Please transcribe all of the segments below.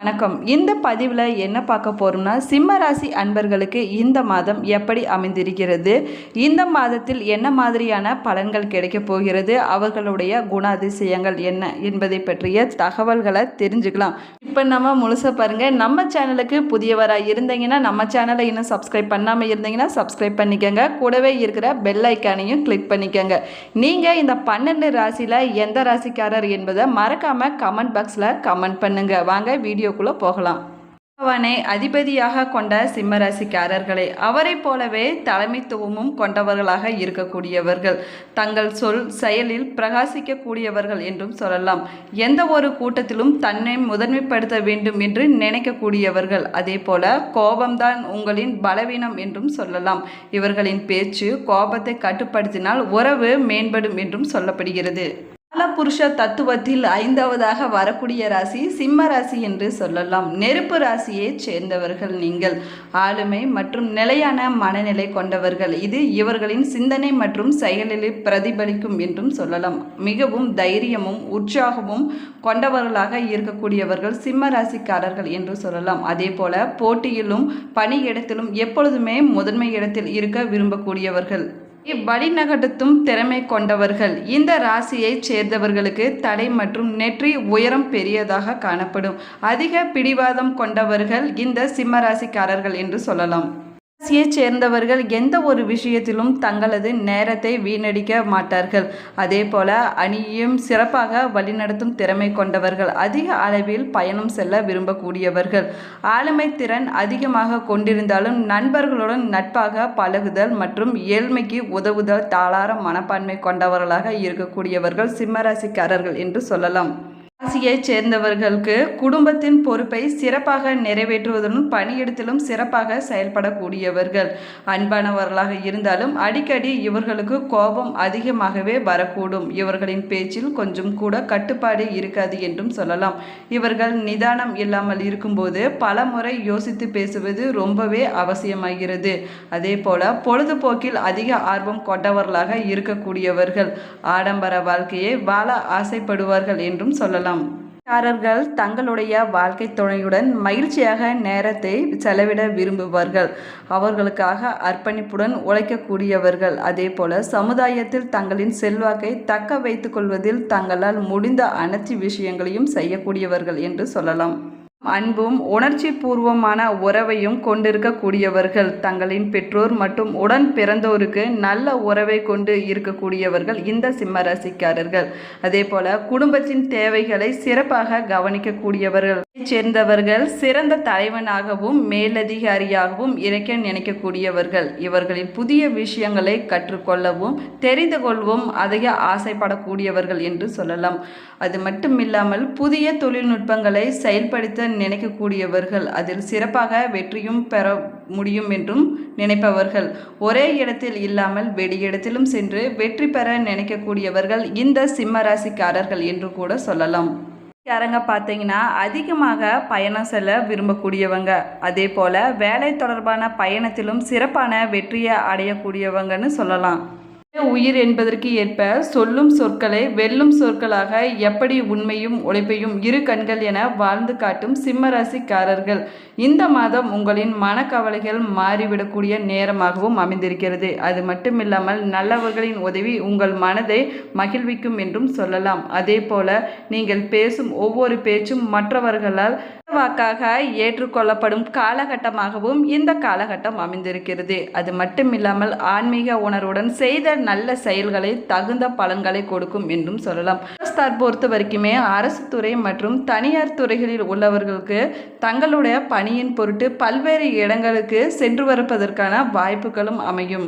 வணக்கம். இந்த பதிவில் என்ன பார்க்க போகிறோம்னா, சிம்ம ராசி அன்பர்களுக்கு இந்த மாதம் எப்படி அமைந்திருக்கிறது, இந்த மாதத்தில் என்ன மாதிரியான பலன்கள் கிடைக்கப் போகிறது, அவர்களுடைய குணாதிசயங்கள் என்ன என்பதை பற்றிய தகவல்களை தெரிஞ்சுக்கலாம். இப்போ நம்ம முழுசாக பாருங்கள். நம்ம சேனலுக்கு புதியவராக இருந்தீங்கன்னா நம்ம சேனலை இன்னும் சப்ஸ்கிரைப் பண்ணாமல் இருந்தீங்கன்னா சப்ஸ்கிரைப் பண்ணிக்கோங்க. கூடவே இருக்கிற பெல் ஐக்கானையும் கிளிக் பண்ணிக்கோங்க. நீங்கள் இந்த 12 ராசியில் எந்த ராசிக்காரர் என்பதை மறக்காமல் கமெண்ட் பாக்ஸில் கமெண்ட் பண்ணுங்கள். வாங்க வீடியோக்குள்ளே போகலாம். பகவானை அதிபதியாக கொண்ட சிம்மராசிக்காரர்களே, அவரை போலவே தலைமைத்துவமும் கொண்டவர்களாக இருக்கக்கூடியவர்கள், தங்கள் சொல் செயலில் பிரகாசிக்கக்கூடியவர்கள் என்றும் சொல்லலாம். எந்த ஒரு கூட்டத்திலும் தன்னை முதன்மைப்படுத்த வேண்டும் என்று நினைக்கக்கூடியவர்கள். அதே போல கோபம்தான் உங்களின் பலவீனம் என்றும் சொல்லலாம். இவர்களின் பேச்சு கோபத்தை கட்டுப்படுத்தினால் உறவு மேம்படும் என்றும் சொல்லப்படுகிறது. காலபுருஷ தத்துவத்தில் 5வதாக வரக்கூடிய ராசி சிம்ம ராசி என்று சொல்லலாம். நெருப்பு ராசியை சேர்ந்தவர்கள் நீங்கள். ஆளுமை மற்றும் நிலையான மனநிலை கொண்டவர்கள். இது இவர்களின் சிந்தனை மற்றும் செயலில் பிரதிபலிக்கும் என்றும் சொல்லலாம். மிகவும் தைரியமும் உற்சாகமும் கொண்டவர்களாக இருக்கக்கூடியவர்கள் சிம்ம ராசிக்காரர்கள் என்று சொல்லலாம். அதே போல போட்டியிலும் பணியிடத்திலும் எப்பொழுதுமே முதன்மை இடத்தில் இருக்க விரும்பக்கூடியவர்கள். வழிநகட்டுத்தும் திறமை கொண்டவர்கள். இந்த ராசியை சேர்ந்தவர்களுக்கு தலை மற்றும் நெற்றி உயரம் பெரியதாக காணப்படும். அதிக பிடிவாதம் கொண்டவர்கள் இந்த சிம்ம ராசிக்காரர்கள் என்று சொல்லலாம். ராசியை சேர்ந்தவர்கள் எந்த ஒரு விஷயத்திலும் தங்களது நேரத்தை வீணடிக்க மாட்டார்கள். அதே போல அணியையும் சிறப்பாக வழிநடத்தும் திறமை கொண்டவர்கள். அதிக அளவில் பயணம் செல்ல விரும்பக்கூடியவர்கள். ஆளுமை திறன் அதிகமாக கொண்டிருந்தாலும் நண்பர்களுடன் நட்பாக பழகுதல் மற்றும் ஏழ்மைக்கு உதவுதல் தாளார மனப்பான்மை கொண்டவர்களாக இருக்கக்கூடியவர்கள் சிம்மராசிக்காரர்கள் என்று சொல்லலாம். ராசியைச் சேர்ந்தவர்களுக்கு குடும்பத்தின் பொறுப்பை சிறப்பாக நிறைவேற்றுவதுடன் பணியிடத்திலும் சிறப்பாக செயல்படக்கூடியவர்கள். அன்பானவர்களாக இருந்தாலும் அடிக்கடி இவர்களுக்கு கோபம் அதிகமாகவே வரக்கூடும். இவர்களின் பேச்சில் கொஞ்சம் கூட கட்டுப்பாடு இருக்காது என்றும் சொல்லலாம். இவர்கள் நிதானம் இல்லாமல் இருக்கும்போது பல முறை யோசித்து பேசுவது ரொம்பவே அவசியமாகிறது. அதே போல பொழுதுபோக்கில் அதிக ஆர்வம் கொண்டவர்களாக இருக்கக்கூடியவர்கள். ஆடம்பர வாழ்க்கையை வாழ ஆசைப்படுவார்கள் என்றும் சொல்லலாம். காரர்கள் தங்களுடைய வாழ்க்கை துணையுடன் மகிழ்ச்சியாக நேரத்தை செலவிட விரும்புவார்கள். அவர்களுக்காக அர்ப்பணிப்புடன் உழைக்கக்கூடியவர்கள். அதே போல சமுதாயத்தில் தங்களின் செல்வாக்கை தக்க வைத்துக் கொள்வதில் தங்களால் முடிந்த அனைத்து விஷயங்களையும் செய்யக்கூடியவர்கள் என்று சொல்லலாம். அன்பும் உணர்ச்சி பூர்வமான உறவையும் கொண்டிருக்கக்கூடியவர்கள். தங்களின் பெற்றோர் மற்றும் உடன் பிறந்தோருக்கு நல்ல உறவை கொண்டு இருக்கக்கூடியவர்கள் இந்த சிம்மராசிக்காரர்கள். அதே போல குடும்பத்தின் தேவைகளை சிறப்பாக கவனிக்கக்கூடியவர்கள். சேர்ந்தவர்கள் சிறந்த தலைவனாகவும் மேலதிகாரியாகவும் இருக்க நினைக்கக்கூடியவர்கள். இவர்களின் புதிய விஷயங்களை கற்றுக்கொள்ளவும் தெரிந்து கொள்ளவும் அதிக ஆசைப்படக்கூடியவர்கள் என்று சொல்லலாம். அது மட்டுமில்லாமல் புதிய தொழில்நுட்பங்களை செயல்படுத்த நினைக்கக்கூடியவர்கள். அதில் சிறப்பாக வெற்றியும் பெற முடியும் என்றும் நினைப்பவர்கள். ஒரே இடத்தில் இல்லாமல் வெளியிடத்திலும் சென்று வெற்றி பெற நினைக்கக்கூடியவர்கள் இந்த சிம்மராசிக்காரர்கள் என்று கூட சொல்லலாம். யாரங்க பார்த்தீங்கன்னா அதிகமாக பயணம் செல்ல விரும்பக்கூடியவங்க. அதே போல் வேலை தொடர்பான பயணத்திலும் சிறப்பான வெற்றியை அடையக்கூடியவங்கன்னு சொல்லலாம். உயிர் என்பதற்கு ஏற்ப சொல்லும் சொற்களை வெல்லும் சொற்களாக எப்படி உண்மையும் உழைப்பையும் இரு கண்கள் என வாழ்ந்து காட்டும் சிம்மராசிக்காரர்கள். இந்த மாதம் உங்களின் மனக்கவலைகள் மாறிவிடக்கூடிய நேரமாகவும் அமைந்திருக்கிறது. அது மட்டுமில்லாமல் நல்லவர்களின் உதவி உங்கள் மனதை மகிழ்விக்கும் என்றும் சொல்லலாம். அதே போல நீங்கள் பேசும் ஒவ்வொரு பேச்சும் மற்றவர்களால் வாக்காக ஏற்றுக்கொள்ளப்படும் காலகட்டமாகவும் இந்த காலகட்டம் அமைந்திருக்கிறது. அது மட்டுமில்லாமல் ஆன்மீக உணர்வுடன் செய்த நல்ல செயல்களை தகுந்த பலன்களை கொடுக்கும் என்றும் சொல்லலாம். பொறுத்த வரைக்குமே அரசு துறை மற்றும் தனியார் துறைகளில் உள்ளவர்களுக்கு தங்களுடைய பணியின் பொருட்டு பல்வேறு இடங்களுக்கு சென்று வருவதற்கான வாய்ப்புகளும் அமையும்.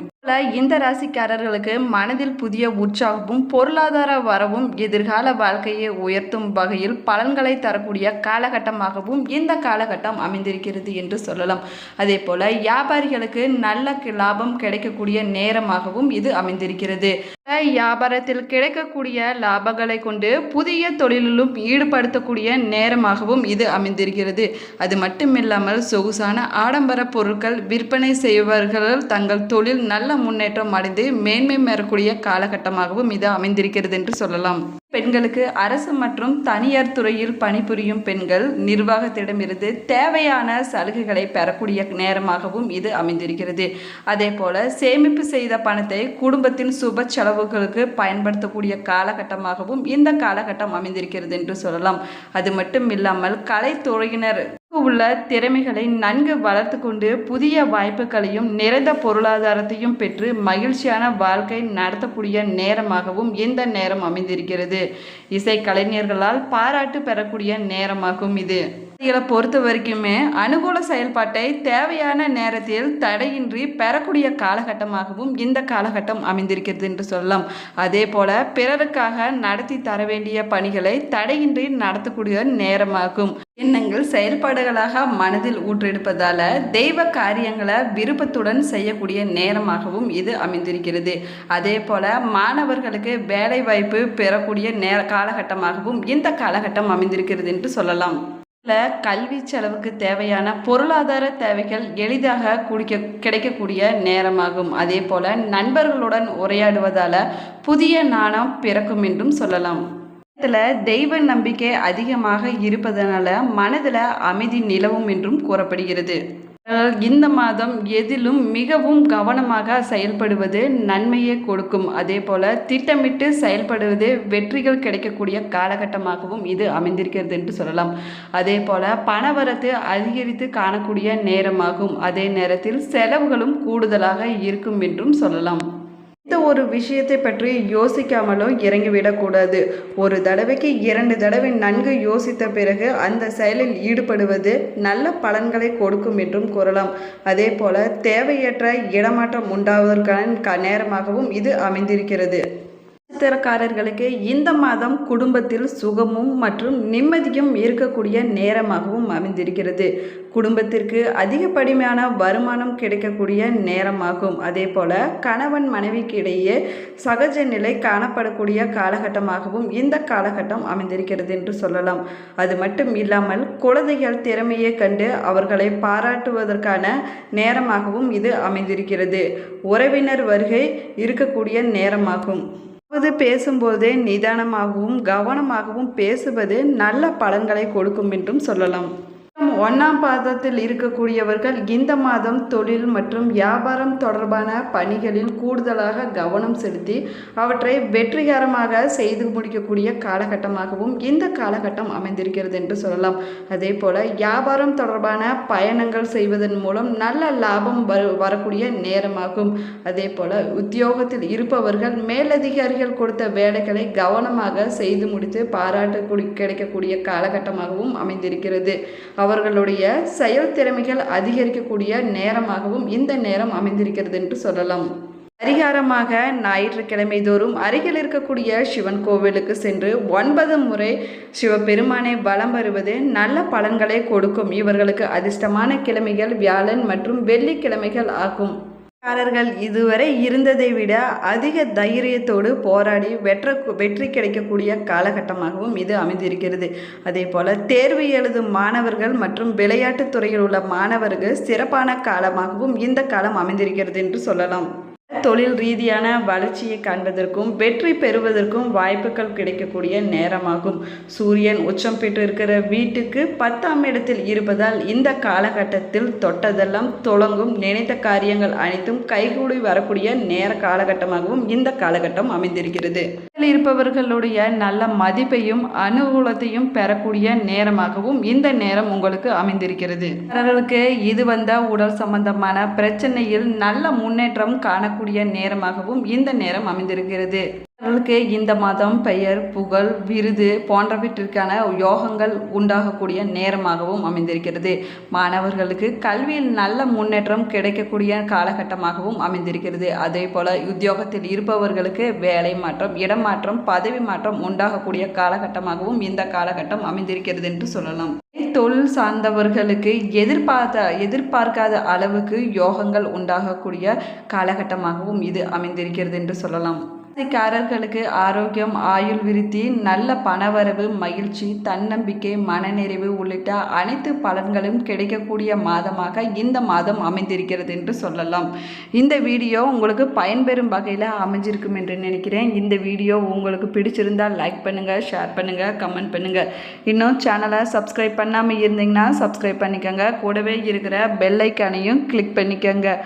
இந்த ராசிக்காரர்களுக்கு மனதில் புதிய உற்சாகமும் பொருளாதார வரவும் எதிர்கால வாழ்க்கையை உயர்த்தும் வகையில் பலன்களை தரக்கூடிய காலகட்டமாகவும் இந்த காலகட்டம் அமைந்திருக்கிறது என்று சொல்லலாம். அதே போல வியாபாரிகளுக்கு நல்ல லாபம் கிடைக்கக்கூடிய நேரமாகவும் இது அமைந்திருக்கிறது. வியாபாரத்தில் கிடைக்கக்கூடிய லாபங்களை கொண்டு புதிய தொழிலிலும் ஈடுபடுத்தக்கூடிய நேரமாகவும் இது அமைந்திருக்கிறது. அது மட்டுமில்லாமல் சொகுசான ஆடம்பர பொருட்கள் விற்பனை செய்பவர்கள் தங்கள் தொழில் நல்ல முன்னேற்றம் அடைந்து மேன்மை பெறக்கூடிய காலகட்டமாகவும் இது அமைந்திருக்கிறது என்று சொல்லலாம். பெண்களுக்கு அரசு மற்றும் தனியார் துறையில் பணிபுரியும் பெண்கள் நிர்வாகத்திடமிருந்து தேவையான சலுகைகளை பெறக்கூடிய நேரமாகவும் இது அமைந்திருக்கிறது. அதே போல சேமிப்பு செய்த பணத்தை குடும்பத்தின் சுப செலவுகளுக்கு பயன்படுத்தக்கூடிய காலகட்டமாகவும் இந்த காலகட்டம் அமைந்திருக்கிறது என்று சொல்லலாம். அது மட்டும் இல்லாமல் கலைத்துறையினர் உள்ள திறமைகளை நன்கு வளர்த்து கொண்டு புதிய வாய்ப்புகளையும் நிறைந்த பொருளாதாரத்தையும் பெற்று மகிழ்ச்சியான வாழ்க்கை நடத்தக்கூடிய நேரமாகவும் இந்த நேரம் அமைந்திருக்கிறது. இசை கலைஞர்களால் பாராட்டு பெறக்கூடிய நேரமாகும் இது. இதை பொறுத்த வரைக்குமே அனுகூல செயல்பாட்டை தேவையான நேரத்தில் தடையின்றி பெறக்கூடிய காலகட்டமாகவும் இந்த காலகட்டம் அமைந்திருக்கிறது என்று சொல்லலாம். அதே போல பிறருக்காக நடத்தி தர வேண்டிய பணிகளை தடையின்றி நடத்தக்கூடிய நேரமாகும். எண்ணங்கள் செயல்பாடுகளாக மனதில் ஊற்றெடுப்பதால தெய்வ காரியங்களை விருப்பத்துடன் செய்யக்கூடிய நேரமாகவும் இது அமைந்திருக்கிறது. அதே போல மாணவர்களுக்கு வேலை வாய்ப்பு பெறக்கூடிய காலகட்டமாகவும் இந்த காலகட்டம் அமைந்திருக்கிறது என்று சொல்லலாம். கல்வி செலவுக்கு தேவையான பொருளாதார தேவைகள் எளிதாக கிடைக்கக்கூடிய நேரமாகும். அதே போல நண்பர்களுடன் உரையாடுவதால புதிய நாணம் பிறக்கும் என்றும் சொல்லலாம். தெய்வ நம்பிக்கை அதிகமாக இருப்பதனால மனதில் அமைதி நிலவும் என்றும் கூறப்படுகிறது. இந்த மாதம் எதிலும் மிகவும் கவனமாக செயல்படுவது நன்மையை கொடுக்கும். அதே போல திட்டமிட்டு செயல்படுவது வெற்றிகள் கிடைக்கக்கூடிய காலகட்டமாகவும் இது அமைந்திருக்கிறது என்று சொல்லலாம். அதே போல பணவரத்து அதிகரித்து காணக்கூடிய நேரமாகும். அதே நேரத்தில் செலவுகளும் கூடுதலாக இருக்கும் என்றும் சொல்லலாம். இந்த ஒரு விஷயத்தை பற்றி யோசிக்காமலும் இறங்கிவிடக்கூடாது. ஒரு தடவைக்கு 2 தடவை நன்கு யோசித்த பிறகு அந்த செயலில் ஈடுபடுவது நல்ல பலன்களை கொடுக்கும் என்றும் கூறலாம். அதே போல தேவையற்ற இடமாற்றம் உண்டாவதற்கான நேரமாகவும் இது அமைந்திருக்கிறது. நட்சத்திரக்காரர்களுக்கு இந்த மாதம் குடும்பத்தில் சுகமும் மற்றும் நிம்மதியும் இருக்கக்கூடிய நேரமாகவும் அமைந்திருக்கிறது. குடும்பத்திற்கு அதிகப்படியான வருமானம் கிடைக்கக்கூடிய நேரமாகும். அதே போல கணவன் மனைவிக்கு இடையே சகஜ நிலை காணப்படக்கூடிய காலகட்டமாகவும் இந்த காலகட்டம் அமைந்திருக்கிறது என்று சொல்லலாம். அது மட்டும் இல்லாமல் குழந்தைகள் திறமையை கண்டு அவர்களை பாராட்டுவதற்கான நேரமாகவும் இது அமைந்திருக்கிறது. உறவினர் வருகை இருக்கக்கூடிய நேரமாகும். பேசும்போதே நிதானமாகவும் கவனமாகவும் பேசுவது நல்ல பலன்களை கொடுக்கும் என்றும் சொல்லலாம். 1ஆம் பாதத்தில் இருக்கக்கூடியவர்கள் இந்த மாதம் தொழில் மற்றும் வியாபாரம் தொடர்பான பணிகளில் கூடுதலாக கவனம் செலுத்தி அவற்றை வெற்றிகரமாக செய்து முடிக்கக்கூடிய காலகட்டமாகவும் இந்த காலகட்டம் அமைந்திருக்கிறது என்று சொல்லலாம். அதே போல வியாபாரம் தொடர்பான பயணங்கள் செய்வதன் மூலம் நல்ல லாபம் வரக்கூடிய நேரமாகும். அதே போல உத்தியோகத்தில் இருப்பவர்கள் மேலதிகாரிகள் கொடுத்த வேலைகளை கவனமாக செய்து முடித்து பாராட்டு கிடைக்கக்கூடிய காலகட்டமாகவும் அமைந்திருக்கிறது. அவர்களுடைய செயல் திறமைகள் அதிகரிக்கக்கூடிய நேரமாகவும் இந்த நேரம் அமைந்திருக்கிறது என்று சொல்லலாம். பரிகாரமாக ஞாயிற்றுக்கிழமை தோறும் அருகில் இருக்கக்கூடிய சிவன் கோவிலுக்கு சென்று 9 முறை சிவபெருமானை வலம் வருவது நல்ல பலன்களை கொடுக்கும். இவர்களுக்கு அதிர்ஷ்டமான கிழமைகள் வியாழன் மற்றும் வெள்ளிக்கிழமைகள் ஆகும். இதுவரை இருந்ததை விட அதிக தைரியத்தோடு போராடி வெற்றி கிடைக்கக்கூடிய காலகட்டமாகவும் இது அமைந்திருக்கிறது. அதே போல தேர்வு எழுதும் மாணவர்கள் மற்றும் விளையாட்டுத் துறையில் உள்ள மாணவர்கள் சிறப்பான காலமாகவும் இந்த காலம் அமைந்திருக்கிறது என்று சொல்லலாம். தொழில் ரீதியான வளர்ச்சியை காண்பதற்கும் வெற்றி பெறுவதற்கும் வாய்ப்புகள் கிடைக்கக்கூடிய நேரமாகும். சூரியன் உச்சம் பெற்று இருக்கிற வீட்டுக்கு 10ஆம் இடத்தில் இருப்பதால் இந்த காலகட்டத்தில் தொட்டதெல்லாம் தொடங்கும். நினைத்த காரியங்கள் அனைத்தும் கைகூடி வரக்கூடிய நேர காலகட்டமாகவும் இந்த காலகட்டம் அமைந்திருக்கிறது. இருப்பவர்களுடைய நல்ல மதிப்பையும் அனுகூலத்தையும் பெறக்கூடிய நேரமாகவும் இந்த நேரம் உங்களுக்கு அமைந்திருக்கிறது. அவர்களுக்கு இது வந்த உடல் சம்பந்தமான பிரச்சனையில் நல்ல முன்னேற்றம் காணக்கூடிய நேரமாகவும் இந்த நேரம் அமைந்திருக்கிறது. அவர்களுக்கு இந்த மாதம் பெயர் புகழ் விருது போன்றவற்றிற்கான யோகங்கள் உண்டாகக்கூடிய நேரமாகவும் அமைந்திருக்கிறது. மாணவர்களுக்கு கல்வியில் நல்ல முன்னேற்றம் கிடைக்கக்கூடிய காலகட்டமாகவும் அமைந்திருக்கிறது. அதே போல உத்தியோகத்தில் இருப்பவர்களுக்கு வேலை மாற்றம் இடமாற்றம் பதவி மாற்றம் உண்டாகக்கூடிய காலகட்டமாகவும் இந்த காலகட்டம் அமைந்திருக்கிறது என்று சொல்லலாம். தொழில் சார்ந்தவர்களுக்கு எதிர்பார்க்காத அளவுக்கு யோகங்கள் உண்டாகக்கூடிய காலகட்டமாகவும் இது அமைந்திருக்கிறது என்று சொல்லலாம். ராசிக்காரர்களுக்கு ஆரோக்கியம், ஆயுள் விருத்தி, நல்ல பணவரவு, மகிழ்ச்சி, தன்னம்பிக்கை, மனநிறைவு உள்ளிட்ட அனைத்து பலன்களும் கிடைக்கக்கூடிய மாதமாக இந்த மாதம் அமைந்திருக்கிறது என்று சொல்லலாம். இந்த வீடியோ உங்களுக்கு பயன்பெறும் வகையில் அமைஞ்சிருக்கும் என்று நினைக்கிறேன். இந்த வீடியோ உங்களுக்கு பிடிச்சிருந்தால் லைக் பண்ணுங்கள், ஷேர் பண்ணுங்கள், கமெண்ட் பண்ணுங்கள். இன்னும் சேனலை சப்ஸ்கிரைப் பண்ணாமல் இருந்தீங்கன்னா சப்ஸ்கிரைப் பண்ணிக்கோங்க. கூடவே இருக்கிற பெல் ஐக்கானையும் கிளிக் பண்ணிக்கோங்க.